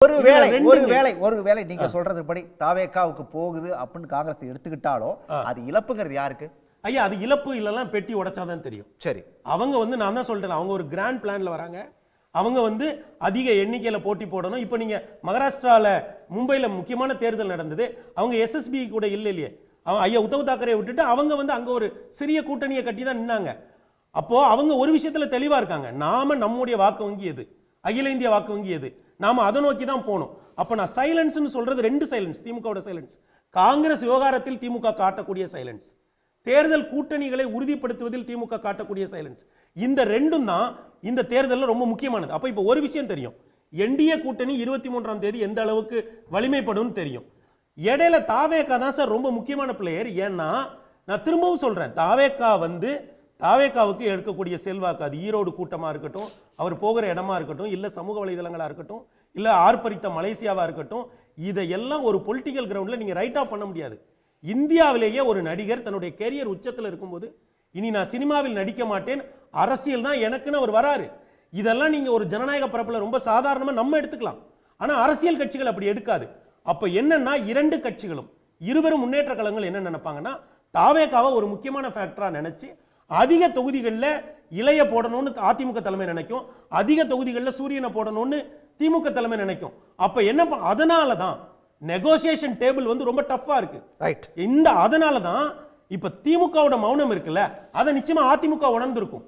ஒருவேளை நீங்க சொல்றதுபடி தாவேகாவுக்கு போகுது அப்படின்னு காங்கிரஸ் எடுத்துக்கிட்டாலும் அது இழப்புங்கிறது யாருக்கு? ஐயா, அது இழப்பு இல்லலாம், பெட்டி உடைச்சாதான் தெரியும். சரி, அவங்க நான் தான் சொல்றேன், அவங்க ஒரு கிராண்ட் பிளான்ல வராங்க. அவங்க அதிக எண்ணிக்கையில போட்டி போடணும். இப்போ நீங்க மகாராஷ்டிரால மும்பைல முக்கியமான தேர்தல் நடந்தது, அவங்க எஸ்எஸ்பி கூட இல்லையே, ஐயா உத்தவ் தாக்கரே விட்டுட்டு அவங்க அங்க ஒரு சிறிய கூட்டணியை கட்டி தான் நின்னாங்க. அப்போ அவங்க ஒரு விஷயத்துல தெளிவா இருக்காங்க, நாம நம்முடைய வாக்கு வங்கி எது, அகில இந்திய வாக்கு வங்கி எது, நாம அதை நோக்கி தான் போகணும். அப்ப நான் சைலன்ஸ்னு சொல்றது ரெண்டு சைலன்ஸ், திமுகவோட சைலன்ஸ், காங்கிரஸ் விவகாரத்தில் திமுக காட்டக்கூடிய சைலன்ஸ், தேர்தல் கூட்டணிகளை உறுதிப்படுத்துவதில் திமுக காட்டக்கூடிய சைலன்ஸ், இந்த ரெண்டும் தான் இந்த தேர்தலில் ரொம்ப முக்கியமானது. அப்ப இப்போ ஒரு விஷயம் தெரியும், என்டிஏ கூட்டணி 23ஆம் தேதி எந்த அளவுக்கு வலிமைப்படும் தெரியும். இடையில தாவேகா தான் சார் ரொம்ப முக்கியமான பிளேயர். ஏன்னா நான் திரும்பவும் சொல்றேன், தாவேகாவுக்கு எடுக்கக்கூடிய செல்வாக்கு, அது ஈரோடு கூட்டமா இருக்கட்டும், அவர் போகிற இடமா இருக்கட்டும், இல்ல சமூக வலைதளங்களா இருக்கட்டும், இல்ல ஆர்ப்பரித்த மலேசியாவா இருக்கட்டும், இதையெல்லாம் ஒரு பொலிட்டிக்கல் கிரவுண்ட்ல நீங்க ரைட் ஆஃப் பண்ண முடியாது. இந்தியாவிலேயே ஒரு நடிகர் தன்னுடைய கேரியர் உச்சத்தில் இருக்கும்போது இனி நான் சினிமாவில் நடிக்க மாட்டேன், அரசியல் தான் எனக்குன்னு அவர் வராரு. இதெல்லாம் நீங்க ஒரு ஜனநாயக பரப்புல ரொம்ப சாதாரணமா நம்ம எடுத்துக்கலாம். ஆனா அரசியல் கட்சிகள் அப்படி எடுக்காது. அப்ப என்னன்னா இரண்டு கட்சிகளும் இருவரும் முன்னேற்ற கழகங்கள் என்ன நினைப்பாங்கன்னா, தாவேகாவை ஒரு முக்கியமான ஃபேக்டரா நினைச்சு அதிக தொகுதிகளில் இளைய போடணும்னு அதிமுக தலைமை நினைக்கும், அதிக தொகுதிகளில் சூரியனை போடணும்னு திமுக தலைமை நினைக்கும். அப்ப என்ன, அதனால தான் நெகோசியேஷன் டேபிள் ரொம்ப டஃப்பா இருக்கு. ரைட், அதனால தான் இப்ப திமுகவோட மௌனம் இருக்குல்ல, அதை நிச்சயமா அதிமுக உணர்ந்திருக்கும்.